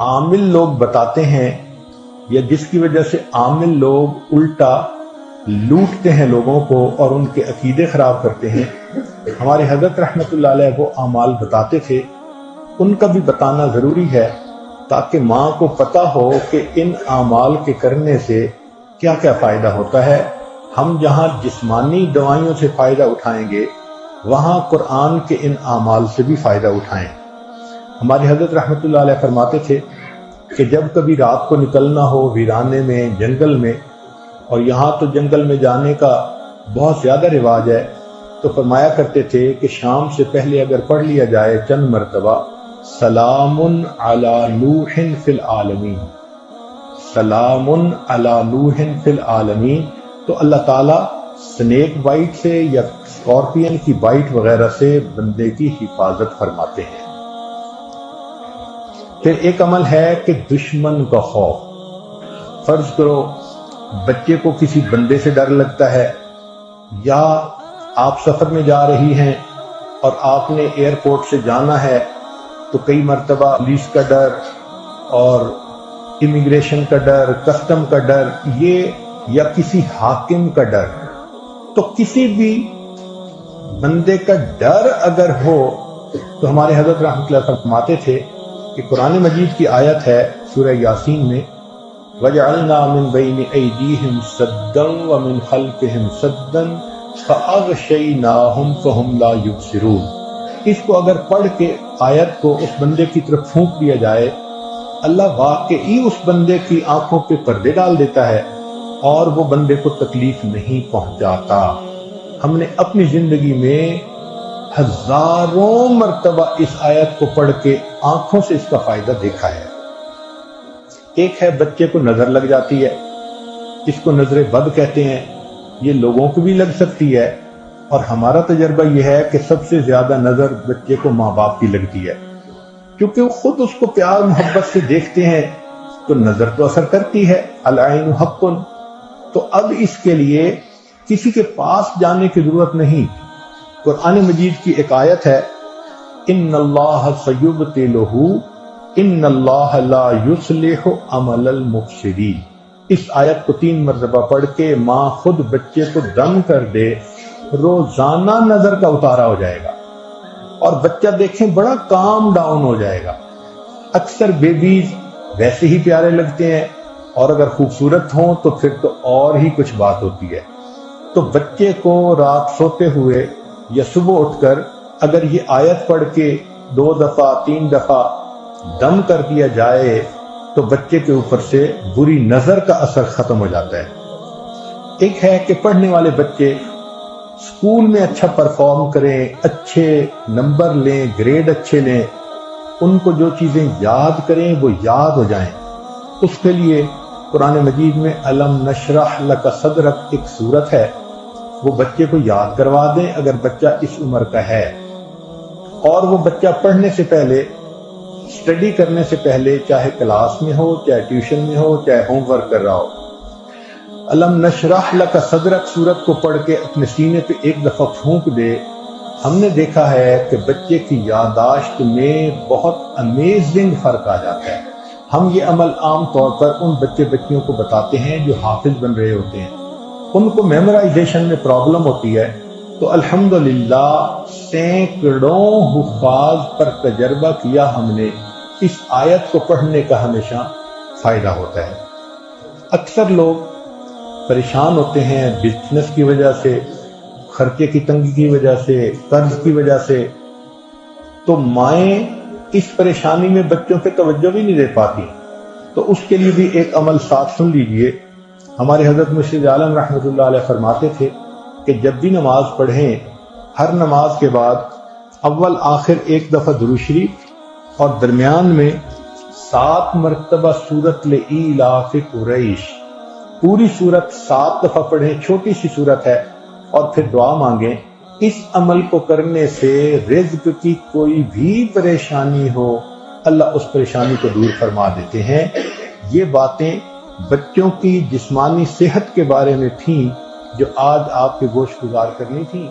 عامل لوگ بتاتے ہیں یا جس کی وجہ سے عامل لوگ الٹا لوٹتے ہیں لوگوں کو اور ان کے عقیدے خراب کرتے ہیں، ہمارے حضرت رحمۃ اللہ علیہ وہ اعمال بتاتے تھے، ان کا بھی بتانا ضروری ہے تاکہ ماں کو پتہ ہو کہ ان اعمال کے کرنے سے کیا کیا فائدہ ہوتا ہے۔ ہم جہاں جسمانی دوائیوں سے فائدہ اٹھائیں گے وہاں قرآن کے ان اعمال سے بھی فائدہ اٹھائیں۔ ہمارے حضرت رحمۃ اللہ علیہ فرماتے تھے کہ جب کبھی رات کو نکلنا ہو ویرانے میں، جنگل میں، اور یہاں تو جنگل میں جانے کا بہت زیادہ رواج ہے، تو فرمایا کرتے تھے کہ شام سے پہلے اگر پڑھ لیا جائے چند مرتبہ سلام علی نوح فی العالمین، سلام علی نوح فی العالمین، تو اللہ تعالیٰ سنیک بائٹ سے یا اسکارپین کی بائٹ وغیرہ سے بندے کی حفاظت فرماتے ہیں۔ پھر ایک عمل ہے کہ دشمن کا خوف۔ فرض کرو بچے کو کسی بندے سے ڈر لگتا ہے، یا آپ سفر میں جا رہی ہیں اور آپ نے ایئرپورٹ سے جانا ہے تو کئی مرتبہ پولیس کا ڈر اور امیگریشن کا ڈر، کسٹم کا ڈر، یہ یا کسی حاکم کا ڈر، تو کسی بھی بندے کا ڈر اگر ہو تو ہمارے حضرت رحمۃ اللہ فرماتے تھے کہ قرآن مجید کی آیت ہے سورہ یاسین میں وَجَعَلْنَا مِن بَيْنِ أَيْدِيهِمْ سَدًّا وَمِنْ خَلْفِهِمْ سَدًّا فَأَغْشَيْنَاهُمْ فَهُمْ لَا يُبْصِرُونَ۔ اس کو اگر پڑھ کے آیت کو اس بندے کی طرف پھونک دیا جائے، اللہ واقعی اس بندے کی آنکھوں پہ پردے ڈال دیتا ہے اور وہ بندے کو تکلیف نہیں پہنچاتا۔ ہم نے اپنی زندگی میں ہزاروں مرتبہ اس آیت کو پڑھ کے آنکھوں سے اس کا فائدہ دیکھا ہے۔ ایک ہے بچے کو نظر لگ جاتی ہے، اس کو نظر بد کہتے ہیں، یہ لوگوں کو بھی لگ سکتی ہے، اور ہمارا تجربہ یہ ہے کہ سب سے زیادہ نظر بچے کو ماں باپ کی لگتی ہے، کیونکہ وہ خود اس کو پیار محبت سے دیکھتے ہیں تو نظر تو اثر کرتی ہے، العین حق۔ تو اب اس کے لیے کسی کے پاس جانے کی ضرورت نہیں۔ قرآن مجید کی ایک آیت ہے ان اللہ سیبطلہ ان اللہ لا یصلح عمل المفسدین۔ اس آیت کو 3 مرتبہ پڑھ کے ماں خود بچے کو دم کر دے، روزانہ نظر کا اتارا ہو جائے گا اور بچہ دیکھیں بڑا کام ڈاؤن ہو جائے گا۔ اکثر بیبیز ویسے ہی پیارے لگتے ہیں اور اگر خوبصورت ہوں تو پھر تو اور ہی کچھ بات ہوتی ہے۔ تو بچے کو رات سوتے ہوئے یا صبح اٹھ کر اگر یہ آیت پڑھ کے 2 دفعہ 3 دفعہ دم کر دیا جائے تو بچے کے اوپر سے بری نظر کا اثر ختم ہو جاتا ہے۔ ایک ہے کہ پڑھنے والے بچے اسکول میں اچھا پرفارم کریں، اچھے نمبر لیں، گریڈ اچھے لیں، ان کو جو چیزیں یاد کریں وہ یاد ہو جائیں۔ اس کے لیے قرآن مجید میں الم نشرح لک صدرک ایک سورت ہے، وہ بچے کو یاد کروا دیں اگر بچہ اس عمر کا ہے، اور وہ بچہ پڑھنے سے پہلے، اسٹڈی کرنے سے پہلے، چاہے کلاس میں ہو، چاہے ٹیوشن میں ہو، چاہے ہوم ورک کر رہا ہو، الم نشرح لک صدرک سورت کو پڑھ کے اپنے سینے پہ ایک دفعہ پھونک دے۔ ہم نے دیکھا ہے کہ بچے کی یادداشت میں بہت امیزنگ فرق آ جاتا ہے۔ ہم یہ عمل عام طور پر ان بچیوں کو بتاتے ہیں جو حافظ بن رہے ہوتے ہیں، ان کو میمورائزیشن میں پرابلم ہوتی ہے، تو الحمدللہ سینکڑوں حفاظ پر تجربہ کیا ہم نے، اس آیت کو پڑھنے کا ہمیشہ فائدہ ہوتا ہے۔ اکثر لوگ پریشان ہوتے ہیں بزنس کی وجہ سے، خرچے کی تنگی کی وجہ سے، قرض کی وجہ سے، تو مائیں اس پریشانی میں بچوں پہ توجہ بھی نہیں دے پاتی، تو اس کے لیے بھی ایک عمل ساتھ سن لیجئے۔ ہمارے حضرت مرشد عالم رحمۃ اللہ علیہ فرماتے تھے کہ جب بھی نماز پڑھیں، ہر نماز کے بعد اول آخر 1 دفعہ درود شریف اور درمیان میں 7 مرتبہ سورۃ لإیلاف قریش، پوری سورت 7 دفعہ پڑھیں، چھوٹی سی سورت ہے، اور پھر دعا مانگیں۔ اس عمل کو کرنے سے رزق کی کوئی بھی پریشانی ہو اللہ اس پریشانی کو دور فرما دیتے ہیں۔ یہ باتیں بچوں کی جسمانی صحت کے بارے میں تھیں جو آج آپ کے گوش گزار کرنی تھیں۔